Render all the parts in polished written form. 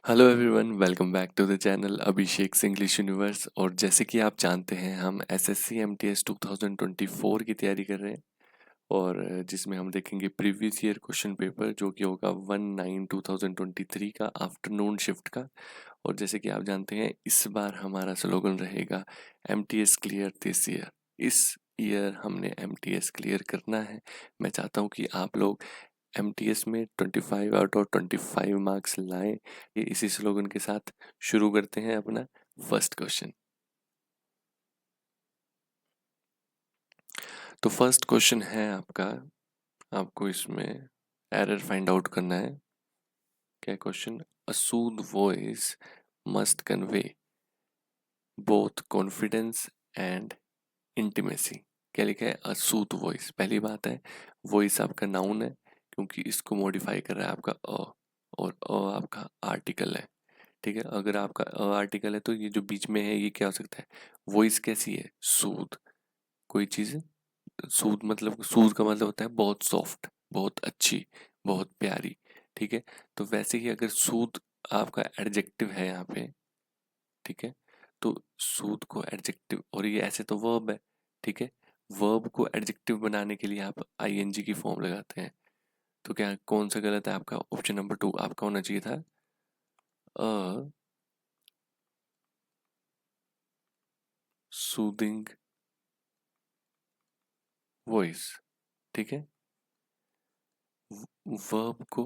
Hello everyone, welcome back to the channel Abhishek English universe. और जैसे कि आप जानते हैं, हम एसएससी एमटीएस 2024 की तैयारी कर रहे हैं और जिसमें हम देखेंगे प्रीवियस ईयर क्वेश्चन पेपर जो कि होगा 1/9/2023 का आफ्टरनून शिफ्ट का। और जैसे कि आप जानते हैं, इस बार हमारा स्लोगन रहेगा एमटीएस क्लियर दिस ईयर। इस ईयर हमने एमटीएस क्लियर करना है। मैं चाहता हूँ कि आप लोग एमटीएस में 25 आउट ऑफ 25 मार्क्स लाएं। ये इसी स्लोगन के साथ शुरू करते हैं अपना फर्स्ट क्वेश्चन। तो फर्स्ट क्वेश्चन है आपका, आपको इसमें एरर फाइंड आउट करना है। क्या question? A Sood voice must convey both confidence and intimacy. क्या लिखा है? अ सूद वॉइस। पहली बात है, वॉइस आपका नाउन है क्योंकि इसको मॉडिफाई कर रहा है आपका अ, और अ आपका आर्टिकल है। ठीक है, अगर आपका अ आर्टिकल है तो ये जो बीच में है ये क्या हो सकता है? वॉइस कैसी है? सूद। कोई चीज़ सूद मतलब, सूद का मतलब होता है बहुत सॉफ्ट, बहुत अच्छी, बहुत प्यारी। ठीक है, तो वैसे ही अगर सूद आपका एडजेक्टिव है यहाँ पे, ठीक है, तो सूद को एडजेक्टिव, और ये ऐसे तो वर्ब है। ठीक है, वर्ब को एडजेक्टिव बनाने के लिए आप आईएनजी की फॉर्म लगाते हैं। तो क्या कौन सा गलत है आपका? ऑप्शन नंबर 2 आपका होना चाहिए था अ सूदिंग वॉइस। ठीक है, वर्ब को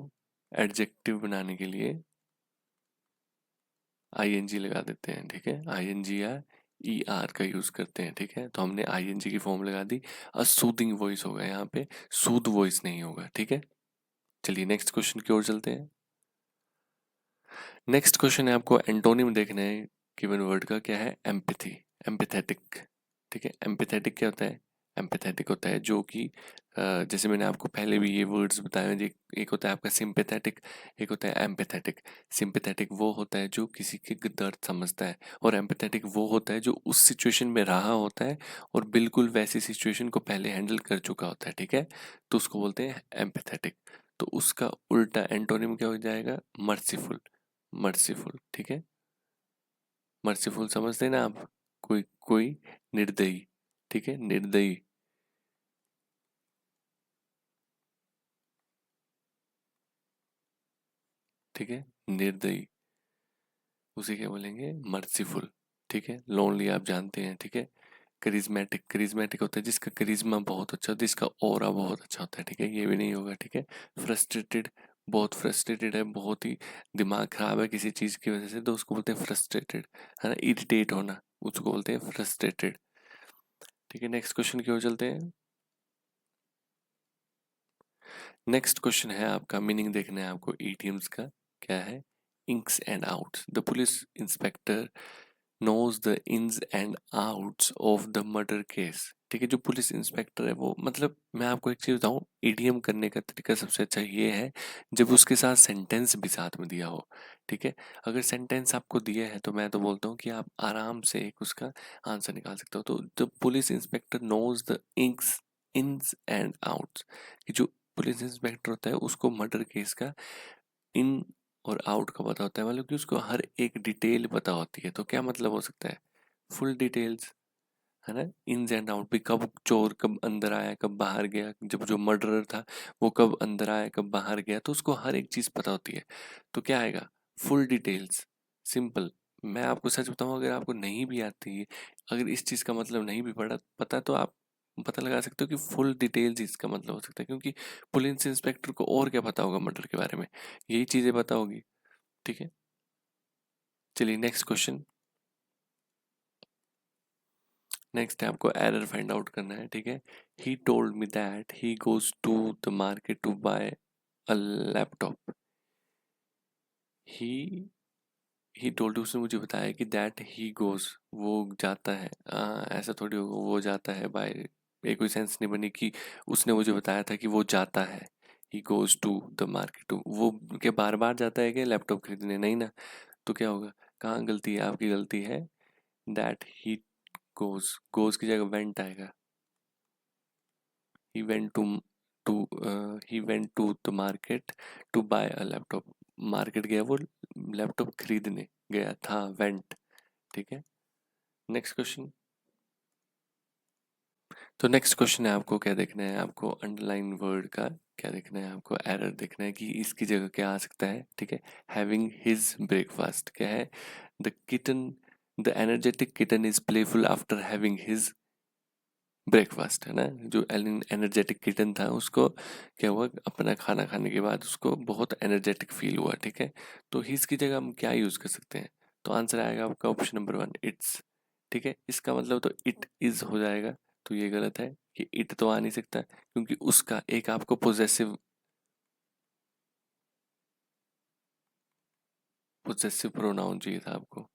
एडजेक्टिव बनाने के लिए आईएनजी लगा देते हैं। ठीक है, आईएनजी या ई आर का यूज करते हैं। ठीक है, तो हमने आईएनजी की फॉर्म लगा दी। अ सूदिंग वॉइस होगा यहाँ पे, सूद वॉइस नहीं होगा। ठीक है, चलिए नेक्स्ट क्वेश्चन की ओर चलते हैं। नेक्स्ट क्वेश्चन है, आपको एंटोनिम देखना है गिवन वर्ड का। क्या है? Empathy, empathetic. ठीक है, एम्पैथेटिक क्या होता है? एम्पैथेटिक होता है जो कि जैसे मैंने आपको पहले भी ये वर्ड्स बताए हैं, एक होता है आपका सिंपैथेटिक, एक होता है एम्पैथेटिक। सिंपैथेटिक वो होता है जो किसी के दर्द समझता है, और एम्पैथेटिक वो होता है जो उस सिचुएशन में रहा होता है और बिल्कुल वैसी सिचुएशन को पहले हैंडल कर चुका होता है। ठीक है, तो उसको बोलते हैं एम्पैथेटिक। तो उसका उल्टा एंटोनिम क्या हो जाएगा? मर्सीफुल। मर्सीफुल। ठीक है, मर्सीफुल समझते हैं ना आप? कोई कोई निर्दयी। ठीक है, निर्दयी। ठीक है, निर्दयी, उसे क्या बोलेंगे? मर्सीफुल। ठीक है, लोनली आप जानते हैं। ठीक है, करिज्मेटिक, करिज्मेटिक होता है जिसका करिज्मा बहुत अच्छा होता है, जिसका ऑरा बहुत अच्छा होता है। ठीक है, ये भी नहीं होगा। ठीक है, फ्रस्ट्रेटेड, बहुत फ्रस्ट्रेटेड है, बहुत ही दिमाग खराब है किसी चीज़ की वजह से, तो उसको बोलते हैं फ्रस्ट्रेटेड। है ना, इरिटेट होना, उसको बोलते हैं फ्रस्ट्रेटेड। ठीक है, नेक्स्ट क्वेश्चन की ओर चलते हैं। नेक्स्ट क्वेश्चन है आपका, मीनिंग देखना है आपको ईडियम्स का। क्या है? Ins and outs. The police inspector knows the ins and outs of the murder case. ठीक है, जो पुलिस इंस्पेक्टर है वो, मतलब मैं आपको एक चीज बताऊं, ईडीएम करने का तरीका सबसे अच्छा ये है जब उसके साथ सेंटेंस भी साथ में दिया हो। ठीक है, अगर सेंटेंस आपको दिया है तो मैं तो बोलता हूँ कि आप आराम से एक उसका आंसर निकाल सकते हो। तो the police inspector knows the ins ins and outs, कि जो पुलिस इंस्पेक्टर होता है उसको मर्डर केस का इन और आउट का पता होता है, मतलब कि उसको हर एक डिटेल पता होती है। तो क्या मतलब हो सकता है? Full details. है ना, इन्स एंड आउट भी, कब चोर कब अंदर आया कब बाहर गया, जब जो मर्डरर था वो कब अंदर आया कब बाहर गया, तो उसको हर एक चीज पता होती है। तो क्या आएगा? Full details. सिंपल। मैं आपको सच बताऊं, अगर आपको नहीं भी आती है, अगर इस चीज का मतलब नहीं भी पड़ा पता, तो आप पता लगा सकते हो कि फुल डिटेल्स इसका मतलब हो सकता है, क्योंकि पुलिस इंस्पेक्टर को और क्या पता होगा मर्डर के बारे में? यही चीजें पता होगी। ठीक है, चलिए नेक्स्ट क्वेश्चन। नेक्स्ट है, आपको एरर फाइंड आउट करना है। ठीक है, he told me that he goes to the market to buy a laptop. He he told, उसने मुझे बताया कि दैट ही गोज, वो जाता है। ऐसा थोड़ी होगा वो जाता है बाय, ये कोई सेंस नहीं बनी कि उसने मुझे बताया था कि वो जाता है। He goes to the market to, वो क्या बार बार जाता है क्या लैपटॉप खरीदने? नहीं ना। तो क्या होगा? कहाँ गलती है? आपकी गलती है। दैट ही गोज, गोज की जगह वेंट आएगा। he went to he went to the market to buy a laptop। Market गया वो लैपटॉप खरीदने गया था, वेंट। ठीक है, नेक्स्ट क्वेश्चन। तो नेक्स्ट क्वेश्चन है, आपको क्या देखना है, आपको अंडरलाइन वर्ड का क्या देखना है, आपको एरर देखना है कि इसकी जगह क्या आ सकता है। ठीक है, हैविंग हिज ब्रेकफास्ट क्या है, the kitten, the energetic kitten is playful after having his breakfast, है ना। जो एनर्जेटिक किटन था उसको क्या हुआ, अपना खाना खाने के बाद उसको बहुत एनर्जेटिक फील हुआ। ठीक है, तो हिज की जगह हम क्या यूज़ कर सकते हैं, तो आंसर आएगा आपका ऑप्शन नंबर 1, इट्स। ठीक है, इसका मतलब तो इट इज़ हो जाएगा, तो ये गलत है कि इट तो आ नहीं सकता, क्योंकि उसका एक आपको पोजेसिव पोजेसिव प्रोनाउन चाहिए था आपको।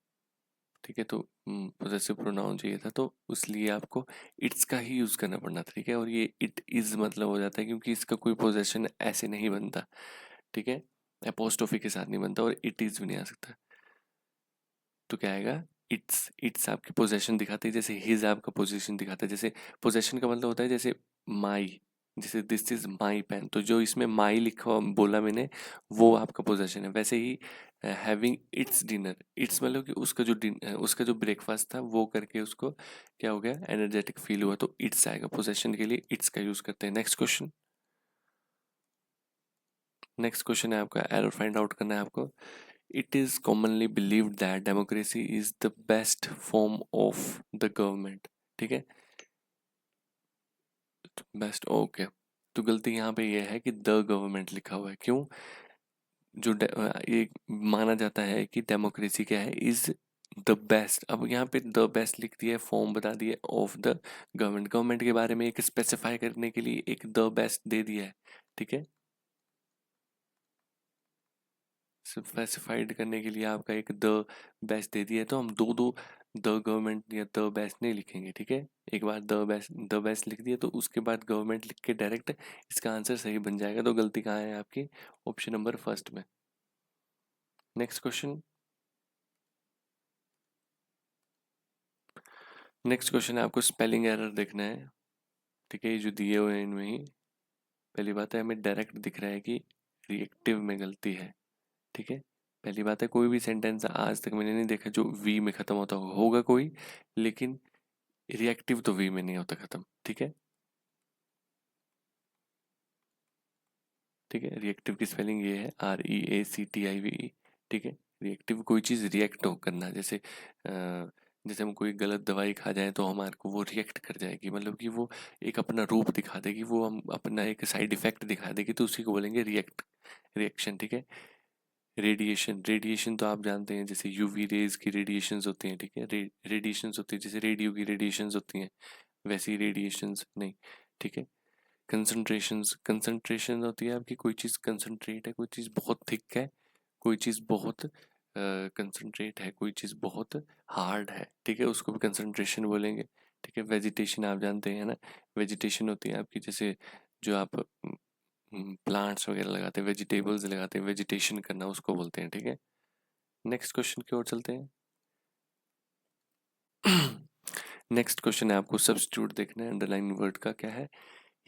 ठीक है, तो पोजेसिव प्रोनाउन चाहिए था, तो इसलिए आपको इट्स का ही यूज़ करना पड़ना था। ठीक है, और ये इट इज़ मतलब हो जाता है क्योंकि इसका कोई पोजेशन ऐसे नहीं बनता। ठीक है, अपोस्ट्रोफी के साथ नहीं बनता, और इट इज़ भी नहीं आ सकता। तो क्या आएगा, इट्स। इट्स आपकी पोजेशन दिखाती है, जैसे हिज आपका पोजीशन दिखाता है। जैसे पोजेशन का मतलब होता है जैसे माई, जैसे दिस इज माई पेन, तो जो इसमें माई लिखा बोला मैंने वो आपका पोजेशन है। वैसे ही हैविंग इट्स डिनर, इट्स मतलब कि उसका जो ब्रेकफास्ट था वो करके उसको क्या हो गया, एनर्जेटिक फील हुआ, तो इट्स आएगा। पोजेशन के लिए इट्स का यूज करते हैं। Next question. नेक्स्ट क्वेश्चन है आपका, एरर फाइंड आउट करना है आपको। It is commonly believed that democracy is the best form of the government. ठीक है, बेस्ट, ओके। तो गलती यहाँ पे ये है कि द गवर्नमेंट लिखा हुआ है, क्यों, ये माना जाता है कि डेमोक्रेसी क्या है, इज द बेस्ट। अब यहाँ पे द बेस्ट लिख दिया है, फॉर्म बता दिया ऑफ द गवर्नमेंट, गवर्नमेंट के बारे में एक स्पेसिफाई करने के लिए एक द बेस्ट दे दिया है। ठीक है, स्पेसिफाइड करने के लिए आपका एक द बेस्ट दे दिया है, तो हम दो दो द गवर्नमेंट या द बेस्ट नहीं लिखेंगे। ठीक है, एक बार द बेस्ट लिख दिया, तो उसके बाद गवर्नमेंट लिख के डायरेक्ट इसका आंसर सही बन जाएगा। तो गलती कहाँ है आपकी, ऑप्शन नंबर फर्स्ट में। Next question. नेक्स्ट क्वेश्चन है, आपको स्पेलिंग एरर देखना है। ठीक है, ये जो दिए हुए हैं इनमें ही पहली बात है, हमें डायरेक्ट दिख रहा है कि रिएक्टिव में गलती है। ठीक है, पहली बात है, कोई भी सेंटेंस आज तक मैंने नहीं देखा जो वी में खत्म होता होगा कोई, लेकिन रिएक्टिव तो वी में नहीं होता खत्म। ठीक है, ठीक है, रिएक्टिव की स्पेलिंग ये है REACTIVE। ठीक है, रिएक्टिव कोई चीज़ रिएक्ट हो करना, जैसे हम कोई गलत दवाई खा जाए तो हमारे को वो रिएक्ट कर जाएगी, मतलब कि वो एक अपना रूप दिखा देगी, वो हम अपना एक साइड इफेक्ट दिखा देगी, तो उसी को बोलेंगे रिएक्शन। ठीक है, रेडिएशन, रेडिएशन तो आप जानते हैं, जैसे यूवी रेज की रेडिएशंस होती हैं। ठीक है, रेडिएशंस होती है, जैसे रेडियो की रेडिएशंस होती हैं, वैसी रेडिएशंस नहीं। ठीक है, कंसंट्रेशंस, कंसंट्रेशन होती है आपकी, कोई चीज़ कंसंट्रेट है, कोई चीज़ बहुत थिक है, कोई चीज़ बहुत कंसंट्रेट है, कोई चीज़ बहुत हार्ड है। ठीक है, उसको भी कंसंट्रेशन बोलेंगे। ठीक है, वेजिटेशन आप जानते हैं ना, वेजिटेशन होती है आपकी, जैसे जो आप प्लांट्स वगैरह लगाते हैं, वेजिटेबल्स लगाते हैं, वेजिटेशन करना उसको बोलते हैं। ठीक है, नेक्स्ट क्वेश्चन की ओर चलते हैं। नेक्स्ट क्वेश्चन है, आपको सब्स्टिट्यूट देखना है। अंडरलाइन वर्ड का क्या है,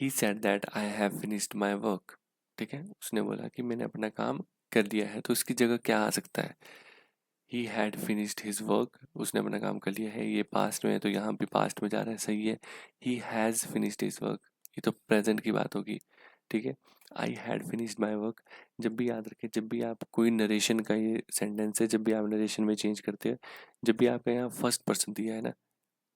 he said that I have finished my work. ठीक है, उसने बोला कि मैंने अपना काम कर लिया है, तो इसकी जगह क्या आ सकता है, he had finished his work, उसने अपना काम कर लिया है, ये पास्ट में है तो यहाँ भी पास्ट में जा रहा है, सही है। He has finished his work, ये तो प्रेजेंट की बात होगी। ठीक है, I had finished my work, जब भी याद रखें, जब भी आप कोई नरेशन का ये सेंटेंस है, जब भी आप नरेशन में चेंज करते हैं, जब भी आपका यहाँ फर्स्ट पर्सन दिया है ना,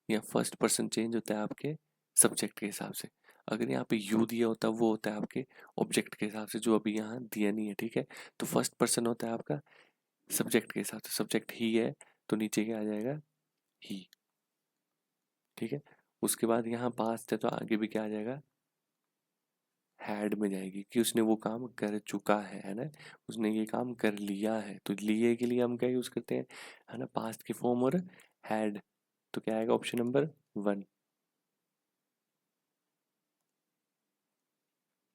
या फर्स्ट पर्सन चेंज होता है आपके सब्जेक्ट के हिसाब से। अगर यहाँ पे यू दिया होता है वो होता है आपके ऑब्जेक्ट के हिसाब से, जो अभी यहाँ दिया नहीं है। ठीक है, तो फर्स्ट पर्सन होता है आपका सब्जेक्ट के हिसाब से, सब्जेक्ट ही है तो नीचे क्या आ जाएगा, ही। ठीक है, उसके बाद यहाँ पास्ट है तो आगे भी क्या आ जाएगा, हैड में जाएगी, कि उसने वो काम कर चुका है ना, उसने ये काम कर लिया है, तो लिए के लिए हम क्या यूज करते हैं, है ना, पास्ट की फॉर्म और हैड। तो क्या आएगा, ऑप्शन नंबर 1।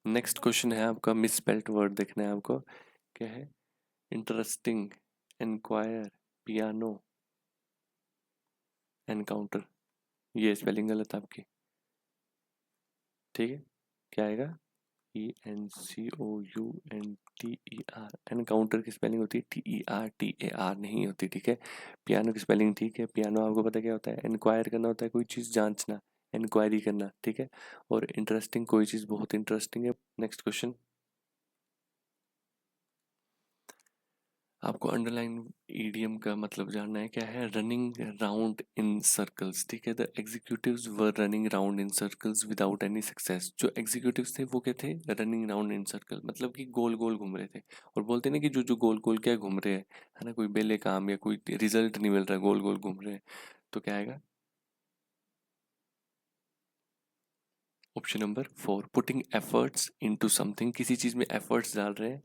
नेक्स्ट क्वेश्चन है आपका, मिसस्पेल्ड वर्ड देखना है आपको, क्या है, इंटरेस्टिंग, इंक्वायर, पियानो, एनकाउंटर, ये स्पेलिंग गलत आपकी। ठीक है, क्या आएगा, ENCOUNTER। एनकाउंटर की स्पेलिंग होती है TERTAR नहीं होती, ठीक है। पियानो की स्पेलिंग ठीक है, पियानो आपको पता क्या होता है, इंक्वायर करना होता है, कोई चीज़ जांचना, इंक्वायरी करना, ठीक है। और इंटरेस्टिंग, कोई चीज़ बहुत इंटरेस्टिंग है। नेक्स्ट क्वेश्चन, आपको अंडरलाइन ईडीएम का मतलब जानना है, क्या है, रनिंग राउंड इन सर्कल्स, ठीक है। The executives were running round in circles without any success. जो एग्जीक्यूटिव्स थे वो क्या थे, रनिंग राउंड इन सर्कल, मतलब कि गोल गोल घूम रहे थे। और बोलते ना कि जो जो गोल गोल क्या घूम रहे हैं, है ना, कोई बेले काम या कोई रिजल्ट नहीं मिल रहा, गोल गोल घूम रहे हैं, तो क्या आएगा, option number 4, putting efforts into something, किसी चीज में एफर्ट्स डाल रहे हैं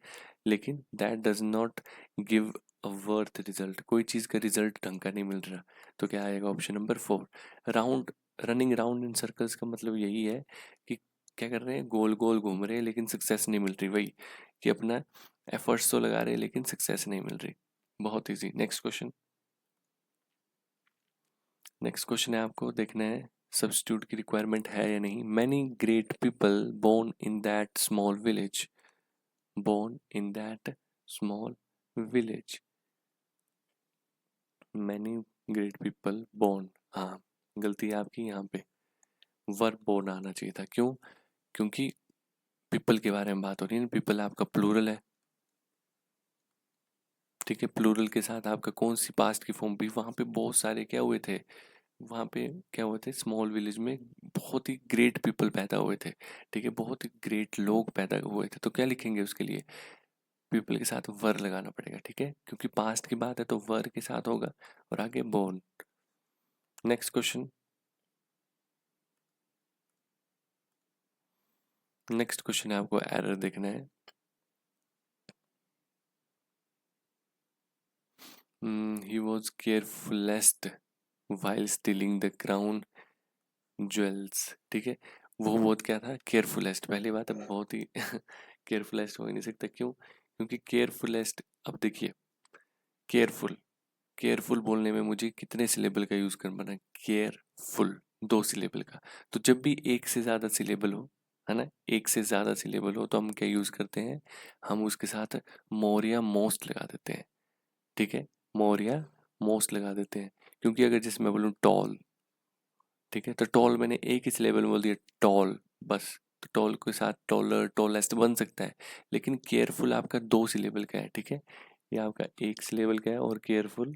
लेकिन that does not give a worth result, कोई चीज का रिजल्ट ढंग का नहीं मिल रहा, तो क्या आएगा, option number 4। Round, running round in circles का मतलब यही है कि क्या कर रहे हैं, गोल गोल घूम रहे हैं लेकिन सक्सेस नहीं मिल रही, वही कि अपना एफर्ट्स तो लगा रहे हैं लेकिन सक्सेस नहीं मिल रही। बहुत easy. Next question, next question है, आपको देखना है सब्स्टिट्यूट की रिक्वायरमेंट है या नहीं। Many great people born in that small village, born in that small village, many great people born, हाँ गलती है आपकी यहाँ पे, वर्ब बोर्न आना चाहिए था। क्यों, क्योंकि पीपल के बारे में बात हो रही है, पीपल आपका प्लूरल है, ठीक है। प्लूरल के साथ आपका कौन सी पास्ट की फॉर्म भी, वहाँ पे बहुत सारे क्या हुए थे, वहाँ पे क्या हुए थे, स्मॉल विलेज में बहुत ही ग्रेट पीपल पैदा हुए थे, ठीक है, बहुत ही ग्रेट लोग पैदा हुए थे, तो क्या लिखेंगे उसके लिए, पीपल के साथ वर लगाना पड़ेगा, ठीक है, क्योंकि पास्ट की बात है तो वर के साथ होगा, और आगे बोर्न। नेक्स्ट क्वेश्चन, नेक्स्ट क्वेश्चन है, आपको एरर देखना है। He was carefulest while stealing the crown jewels, ठीक है, वो बहुत क्या था, केयरफुलेस्ट, पहली बात है बहुत ही केयरफुलेस्ट हो ही नहीं सकता, क्यों, क्योंकि केयरफुलेस्ट, अब देखिए, केयरफुल, केयरफुल बोलने में मुझे कितने सिलेबल का यूज करना है, केयरफुल 2 सिलेबल का, तो जब भी एक से ज्यादा सिलेबल हो, है ना, एक से ज्यादा सिलेबल हो तो हम क्या यूज करते हैं, हम उसके साथ मोर या मोस्ट लगा देते हैं, ठीक है, मोर या मोस्ट लगा देते हैं, क्योंकि अगर जैसे मैं बोलूँ टॉल, ठीक है, तो टॉल मैंने एक ही सिलेबल में बोल दिया टॉल, बस, तो टॉल के साथ टॉलर टॉलेस्ट बन सकता है, लेकिन केयरफुल आपका 2 सिलेबल का है, ठीक है, ये आपका 1 सिलेबल का है, और केयरफुल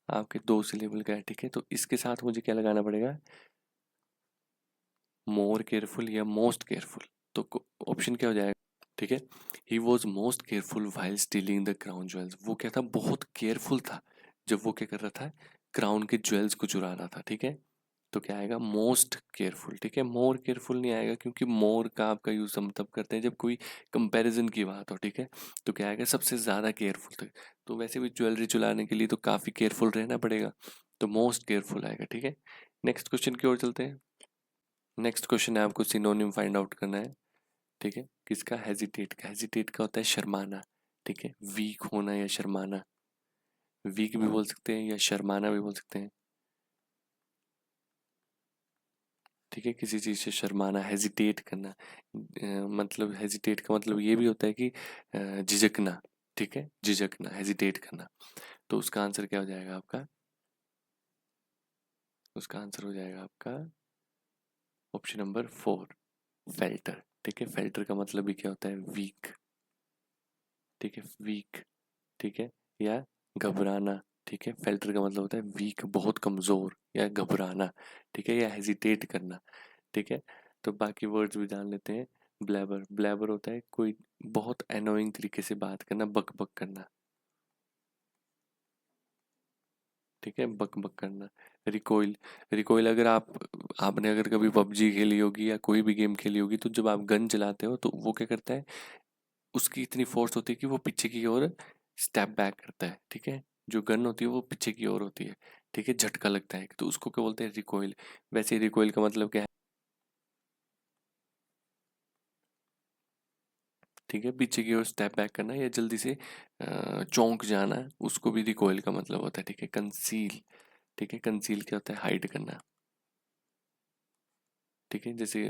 आपके 2 सिलेबल का है, ठीक है, तो इसके साथ मुझे क्या लगाना पड़ेगा, मोर केयरफुल या मोस्ट केयरफुल, तो ऑप्शन क्या हो जाएगा, ठीक है, he was most careful while stealing the crown jewels, वो क्या था, बहुत केयरफुल था जब वो क्या कर रहा था, क्राउन के ज्वेल्स को चुरा रहा था, ठीक है, तो क्या आएगा, मोस्ट केयरफुल, ठीक है, मोर केयरफुल नहीं आएगा, क्योंकि मोर का आपका यूज हम तब करते हैं जब कोई कंपैरिजन की बात हो, ठीक है, तो क्या आएगा, सबसे ज्यादा केयरफुल थे, तो वैसे भी ज्वेलरी चुराने के लिए तो काफी केयरफुल रहना पड़ेगा, तो मोस्ट केयरफुल आएगा, ठीक है। नेक्स्ट क्वेश्चन की ओर चलते हैं। नेक्स्ट क्वेश्चन है, आपको सिनोनिम फाइंड आउट करना है, ठीक है, किसका, हेजिटेट का, हेजिटेट का होता है शर्माना, ठीक है, वीक होना या शर्माना, वीक भी बोल सकते हैं या शर्माना भी बोल सकते हैं, ठीक है, किसी चीज़ से शर्माना, हेजिटेट करना, मतलब हेजिटेट का मतलब ये भी होता है कि झिझकना, ठीक है, झिझकना, हेजिटेट करना, तो उसका आंसर क्या हो जाएगा आपका, उसका आंसर हो जाएगा आपका ऑप्शन नंबर 4, फेल्टर, ठीक है, फेल्टर का मतलब भी क्या होता है, वीक, ठीक है, वीक, ठीक है, या घबराना, ठीक है, फेल्टर का मतलब होता है वीक, बहुत कमजोर, या घबराना, ठीक है, या हेजिटेट करना, ठीक है, तो बाकी वर्ड्स भी जान लेते हैं। ब्लैबर, ब्लैबर होता है कोई बहुत एनोइंग तरीके से बात करना, बक बक करना, ठीक है, बक बक करना। रिकॉइल, रिकॉइल अगर आपने अगर कभी पबजी खेली होगी या कोई भी गेम खेली होगी, तो जब आप गन चलाते हो तो वो क्या करता है, उसकी इतनी फोर्स होती है कि वो पीछे की ओर स्टेप बैक करता है, ठीक है, जो गन होती है वो पीछे की ओर होती है, ठीक है, झटका लगता है, तो उसको क्या बोलते हैं, रिकॉइल। वैसे रिकॉइल का मतलब क्या है, ठीक है, पीछे की ओर स्टेप बैक करना या जल्दी से चौंक जाना, उसको भी रिकॉइल का मतलब होता है, ठीक है, कंसील, ठीक है, कंसील क्या होता है, हाइड करना। ठीक है, जैसे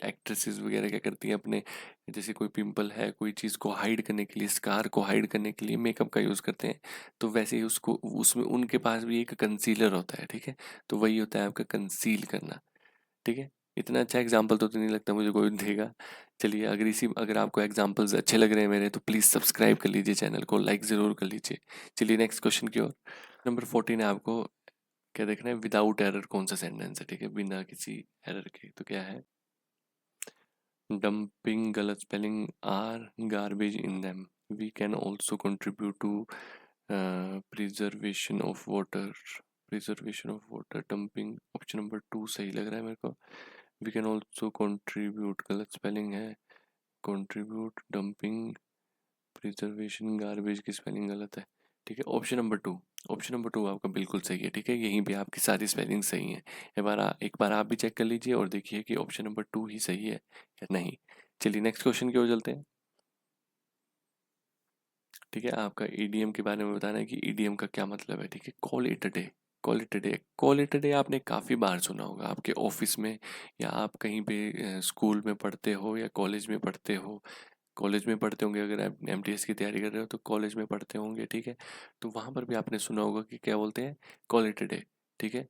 एक्ट्रेसेस वगैरह क्या करती हैं अपने, जैसे कोई पिंपल है, कोई चीज़ को हाइड करने के लिए, स्कार को हाइड करने के लिए मेकअप का यूज़ करते हैं, तो वैसे ही उसको उसमें उनके पास भी एक कंसीलर होता है, ठीक है, तो वही होता है आपका कंसील करना, ठीक है। इतना अच्छा एग्जाम्पल तो नहीं लगता मुझे कोई देगा। चलिए, अगर आपको एग्जाम्पल्स अच्छे लग रहे हैं मेरे, तो प्लीज़ सब्सक्राइब कर लीजिए, चैनल को लाइक ज़रूर कर लीजिए। चलिए नेक्स्ट क्वेश्चन की ओर। नंबर 14 है, आपको क्या देखना है, विदाउट एरर कौन सा सेंटेंस है, ठीक है, बिना किसी एरर के, तो क्या है, डंपिंग गलत spelling are garbage in them, we can also contribute to preservation of water, preservation of water, dumping, option number 2 सही लग रहा है मेरे को। वी कैन ऑल्सो कंट्रीब्यूट गलत स्पेलिंग है, कंट्रीब्यूट, डंपिंग, प्रिजर्वेशन, गार्बेज की स्पेलिंग गलत है, ठीक है, ऑप्शन नंबर 2, ऑप्शन नंबर 2 आपका बिल्कुल सही है, ठीक है, यहीं पे आपकी सारी स्पेलिंग सही है। एक बार आप भी चेक कर लीजिए और देखिए कि ऑप्शन नंबर 2 ही सही है या नहीं। चलिए नेक्स्ट क्वेश्चन की ओर चलते हैं। ठीक है, आपका ईडीएम के बारे में बताना है कि ईडीएम का क्या मतलब है, ठीक है, call it a day, call it a day, call it a day आपने काफ़ी बार सुना होगा आपके ऑफिस में, या आप कहीं पे स्कूल में पढ़ते हो या कॉलेज में पढ़ते हो, कॉलेज में पढ़ते होंगे, अगर आप एमटीएस की तैयारी कर रहे हो तो कॉलेज में पढ़ते होंगे, ठीक है, तो वहाँ पर भी आपने सुना होगा कि क्या बोलते हैं, कॉल इट अ डे, ठीक है,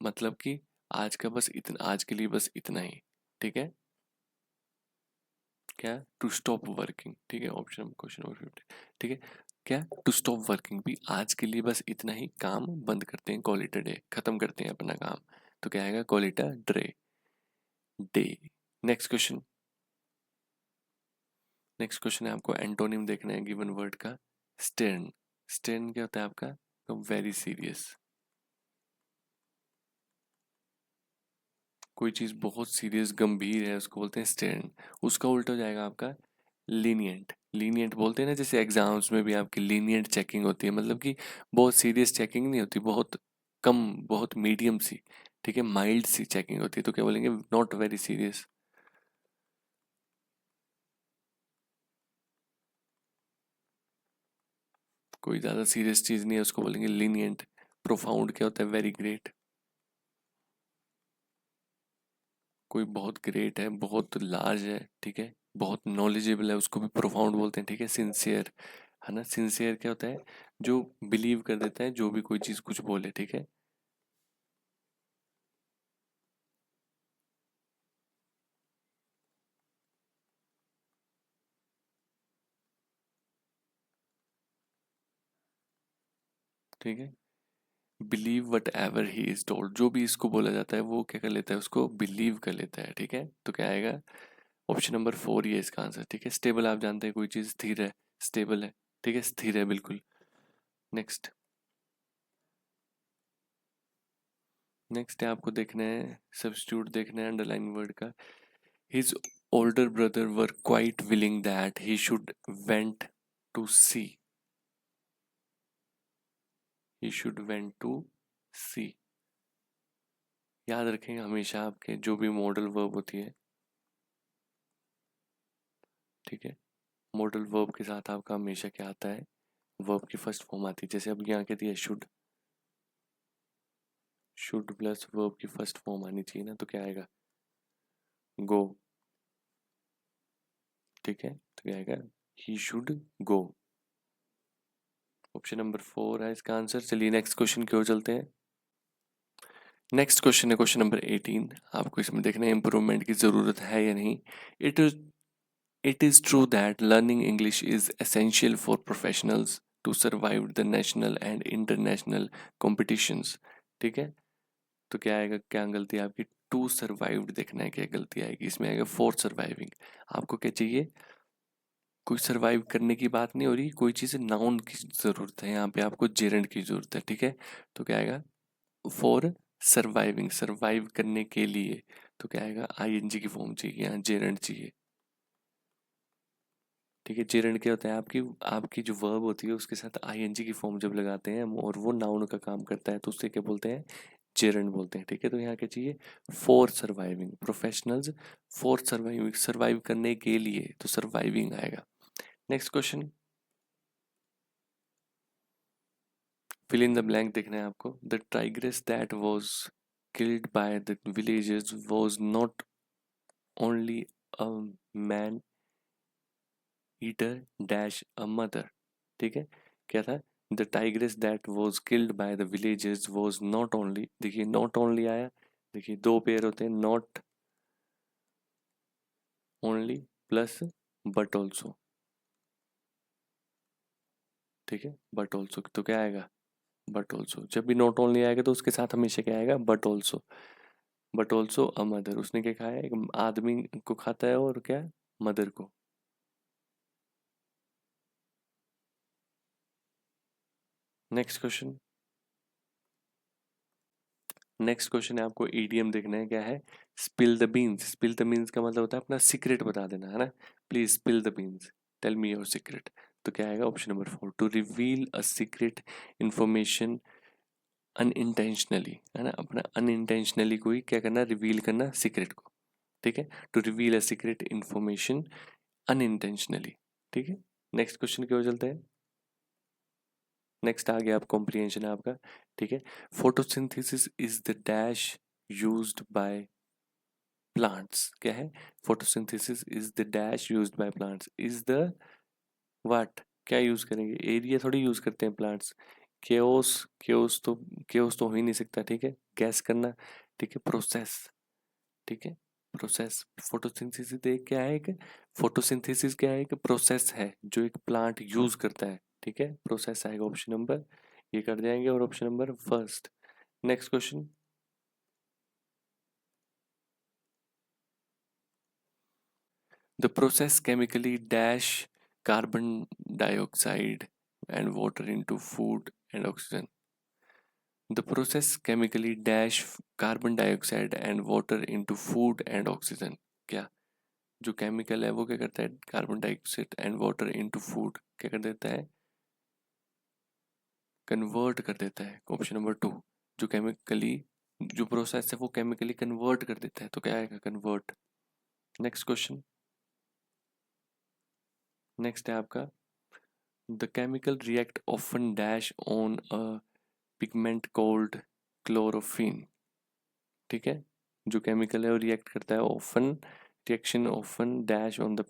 मतलब कि आज का बस इतना, आज के लिए बस इतना ही, ठीक है, क्या, टू स्टॉप वर्किंग, ठीक है, ऑप्शन क्वेश्चन नंबर 50, ठीक है, क्या, टू स्टॉप वर्किंग भी आज के लिए बस इतना ही, काम बंद करते हैं, कॉल इट अ डे, खत्म करते हैं अपना काम, तो क्या आएगा, call it a day, day. Next question, next question है, आपको एंटोनिम देखना है गिवन वर्ड का, स्टेर्न, स्टेर्न क्या होता है आपका, तो वेरी सीरियस, कोई चीज़ बहुत सीरियस गंभीर है उसको बोलते हैं स्टेर्न, उसका उल्टा हो जाएगा आपका लीनियंट, लीनियंट बोलते हैं ना, जैसे एग्जाम्स में भी आपकी लीनियंट चेकिंग होती है, मतलब कि बहुत सीरियस चेकिंग नहीं होती, बहुत कम, बहुत मीडियम सी, ठीक है, माइल्ड सी चेकिंग होती है, तो क्या बोलेंगे, नॉट वेरी सीरियस, कोई ज़्यादा सीरियस चीज़ नहीं है उसको बोलेंगे लीनियंट। प्रोफाउंड क्या होता है, वेरी ग्रेट, कोई बहुत ग्रेट है, बहुत लार्ज है, ठीक है, बहुत नॉलेजेबल है, उसको भी प्रोफाउंड बोलते हैं, ठीक है, सिंसियर, है ना, सिंसियर क्या होता है, जो बिलीव कर देता है जो भी कोई चीज़ कुछ बोले, ठीक है, ठीक है, believe what ever he is told, जो भी इसको बोला जाता है वो क्या कर लेता है, उसको बिलीव कर लेता है, ठीक है, तो क्या आएगा, ऑप्शन नंबर 4 ही है इसका आंसर, ठीक है, स्टेबल आप जानते हैं कोई चीज़ स्थिर है, स्टेबल है, ठीक है, स्थिर है बिल्कुल। नेक्स्ट, नेक्स्ट है, आपको देखना है सब्स्टिट्यूट देखना है अंडरलाइन वर्ड का, his older brother were quite willing that he should went to see, he should went to see, याद रखें हमेशा आपके जो भी मॉडल वर्ब होती है, ठीक है, मॉडल वर्ब के साथ आपका हमेशा क्या आता है, वर्ब की फर्स्ट फॉर्म आती है, जैसे अब यहाँ कहती है शुड, शुड प्लस वर्ब की फर्स्ट फॉर्म आनी चाहिए ना, तो क्या आएगा, गो, ठीक है, तो क्या आएगा, he should go, option number 4 है इसका आंसर। चलिए नेक्स्ट क्वेश्चन की ओर चलते हैं। नेक्स्ट क्वेश्चन है क्वेश्चन नंबर 18, आपको इसमें देखना है इम्प्रूवमेंट की ज़रूरत है या नहीं। It is It is true that learning English is essential for professionals to survive the national and international competitions, ठीक है, तो क्या आएगा, क्या गलती है आपकी, टू सर्वाइव्ड देखना है, क्या गलती आएगी इसमें, आएगा फॉर सर्वाइविंग, आपको क्या चाहिए, कोई सर्वाइव करने की बात नहीं हो रही, कोई चीज़ नाउन की ज़रूरत है, यहाँ पे आपको जेरेंड की ज़रूरत है, ठीक है, तो क्या आएगा, फॉर सर्वाइविंग, सर्वाइव करने के लिए, तो क्या आएगा, आईएनजी की फॉर्म चाहिए, यहाँ जेरेंड चाहिए, ठीक है, जेरेंड क्या होता है, आपकी आपकी जो वर्ब होती है उसके साथ आईएनजी की फॉर्म जब लगाते हैं और वो नाउन का काम करता है तो उससे क्या बोलते हैं, जेरेंड बोलते हैं, ठीक है, तो यहाँ क्या चाहिए, for surviving, professionals for surviving, survive करने के लिए, तो सर्वाइविंग आएगा। Next question, fill in the blank देखना है आपको, the tigress that was killed by the villagers was not only a man eater dash a mother. ठीक है, क्या था? The tigress that was killed by the villagers was not only, देखिए not only आया, देखिए दो पेयर होते हैं, not only plus but also, ठीक है, but also तो क्या आएगा? But also. जब भी नॉट ओनली आएगा तो उसके साथ हमेशा क्या आएगा? But also. But also a mother, उसने क्या खाया? एक आदमी को खाता है और क्या? मदर को। Next question. नेक्स्ट क्वेश्चन है, आपको ईडीएम देखना है, क्या है? Spill the beans. Spill the beans का मतलब होता है अपना सीक्रेट बता देना, है ना? Please spill the beans, tell me your secret. तो क्या आएगा? Option number 4, to reveal a secret information unintentionally, है ना? अपना अनइंटेंशनली कोई क्या करना? रिवील करना सीक्रेट को, ठीक है? To reveal a secret information unintentionally, ठीक है? नेक्स्ट क्वेश्चन की ओर चलते हैं। नेक्स्ट आ गया आप कॉम्प्रिहेंशन है आपका, ठीक है? Photosynthesis is the dash used by plants. क्या है? Photosynthesis is the dash used by plants, is the what? क्या यूज करेंगे? एरिया थोड़ी यूज करते हैं प्लांट्स। केओस, केओस तो हो ही नहीं सकता, ठीक है? गैस करना, ठीक है? प्रोसेस, ठीक है? प्रोसेस। फोटोसिंथेसिस एक क्या है? एक फोटोसिंथेसिस क्या है? एक प्रोसेस है जो एक प्लांट यूज करता है, ठीक है? प्रोसेस आएगा ऑप्शन नंबर, ये कर जाएंगे, और option number first. Next question. The process chemically dash carbon dioxide and water into food and oxygen. The process chemically dash carbon dioxide and water into food and oxygen. क्या? जो chemical है वो क्या करता है? Carbon dioxide and water into food क्या कर देता है? कन्वर्ट कर देता है। ऑप्शन नंबर 2, जो केमिकली, जो प्रोसेस है वो केमिकली कन्वर्ट कर देता है, तो क्या आएगा? कन्वर्ट। Next question. नेक्स्ट है आपका, the chemical react often dash on a pigment called chlorophyll. ठीक है, जो केमिकल है वो रिएक्ट करता है often, reaction often dash on the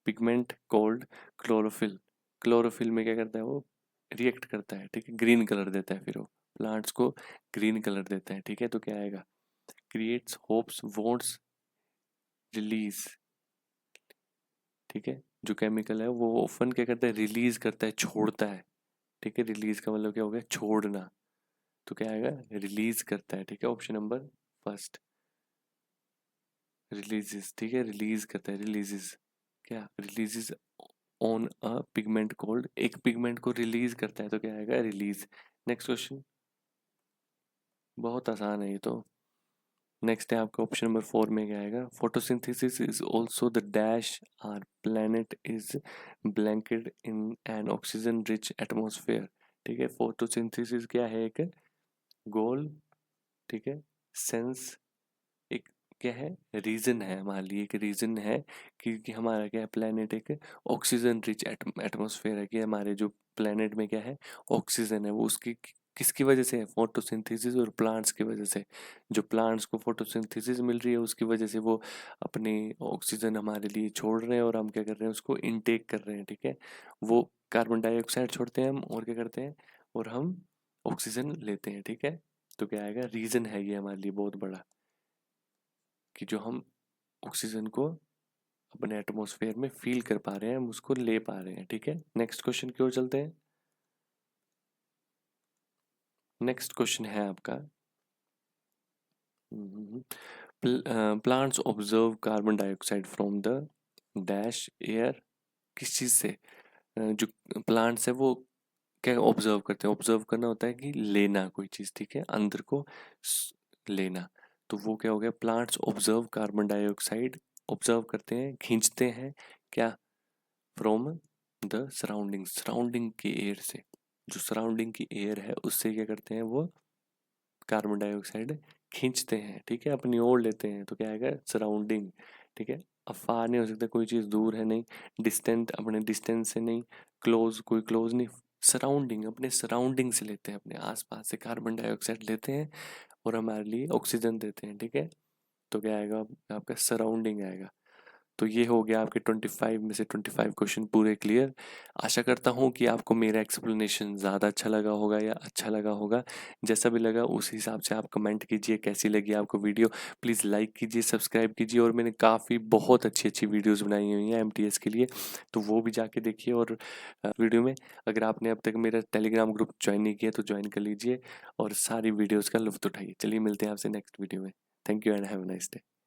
pigment called chlorophyll. Chlorophyll में क्या करता है वो? रिएक्ट करता है, ठीक है? ग्रीन कलर देता है, फिर वो प्लांट्स को ग्रीन कलर देता है, ठीक है? तो क्या आएगा? क्रिएट्स होप्स वॉन्ट्स रिलीज, ठीक है? जो केमिकल है वो ऑफन क्या करता है? रिलीज करता है, छोड़ता है, ठीक है? रिलीज का मतलब क्या हो गया? छोड़ना। तो क्या आएगा? रिलीज करता है, ठीक है? ऑप्शन नंबर फर्स्ट, रिलीजेस, ठीक है? रिलीज करता है, रिलीजेस। क्या? Releases on a pigment cold, एक पिगमेंट को रिलीज करता है, तो क्या आएगा? रिलीज। नेक्स्ट क्वेश्चन, बहुत आसान है ये तो। नेक्स्ट है आपका ऑप्शन नंबर 4 में क्या आएगा? Photosynthesis is also the dash our planet is blanketed in an oxygen rich atmosphere. ठीक है, फोटोसिंथेसिस क्या है? एक गोल, ठीक है, सेंस, एक क्या है? रीजन है हमारे लिए, एक रीजन है कि हमारा क्या है? प्लेनेट एक ऑक्सीजन रिच एटमोसफेयर है, कि हमारे जो प्लेनेट में क्या है? ऑक्सीजन है, वो उसकी किसकी वजह से है? फोटोसिंथेसिस और प्लांट्स की वजह से। जो प्लांट्स को फोटोसिंथेसिस मिल रही है उसकी वजह से वो अपनी ऑक्सीजन हमारे लिए छोड़ रहे हैं, और हम क्या कर रहे हैं? उसको इनटेक कर रहे हैं, ठीक है? वो कार्बन डाइऑक्साइड छोड़ते हैं हम, और क्या करते हैं? और हम ऑक्सीजन लेते हैं, ठीक है? तो क्या आएगा? रीजन है ये हमारे लिए बहुत बड़ा, कि जो हम ऑक्सीजन को अपने एटमॉस्फेयर में फील कर पा रहे हैं, हम उसको ले पा रहे हैं, ठीक है? नेक्स्ट क्वेश्चन की ओर चलते हैं। नेक्स्ट क्वेश्चन है आपका, plants observe carbon dioxide from the dash air. किस चीज से? जो प्लांट्स है वो क्या ऑब्जर्व करते हैं? ऑब्जर्व करना होता है कि लेना कोई चीज, ठीक है? अंदर को लेना। तो वो क्या हो गया? Plants observe carbon dioxide, observe करते हैं, खींचते हैं, क्या? फ्रॉम द सराउंडिंग, सराउंडिंग की एयर से। जो सराउंडिंग की एयर है उससे क्या करते हैं? वो कार्बन डाइऑक्साइड खींचते हैं, ठीक है? अपनी ओर लेते हैं, तो क्या आएगा? सराउंडिंग, ठीक है? अब फार नहीं हो सकता, कोई चीज़ दूर है नहीं, डिस्टेंट अपने डिस्टेंस से नहीं, क्लोज कोई क्लोज नहीं, सराउंडिंग, अपने सराउंडिंग से लेते हैं, अपने आसपास से कार्बन डाइऑक्साइड लेते हैं, और हमारे लिए ऑक्सीजन देते हैं, ठीक है। तो क्या आएगा आपका सराउंडिंग आएगा। तो ये हो गया आपके 25 में से 25 क्वेश्चन पूरे क्लियर। आशा करता हूँ कि आपको मेरा एक्सप्लेनेशन ज़्यादा अच्छा लगा होगा या अच्छा लगा होगा। जैसा भी लगा उस हिसाब से आप कमेंट कीजिए कैसी लगी आपको वीडियो। प्लीज़ लाइक कीजिए, सब्सक्राइब कीजिए, और मैंने काफ़ी बहुत अच्छी वीडियोज़ बनाई हुई हैं एमटीएस के लिए, तो वो भी जाके देखिए। और वीडियो में अगर आपने अब तक मेरा टेलीग्राम ग्रुप ज्वाइन नहीं किया तो ज्वाइन कर लीजिए और सारी वीडियोज़ का लुत्फ़ उठाइए। चलिए मिलते हैं आपसे नेक्स्ट वीडियो में। Thank you and have a nice day.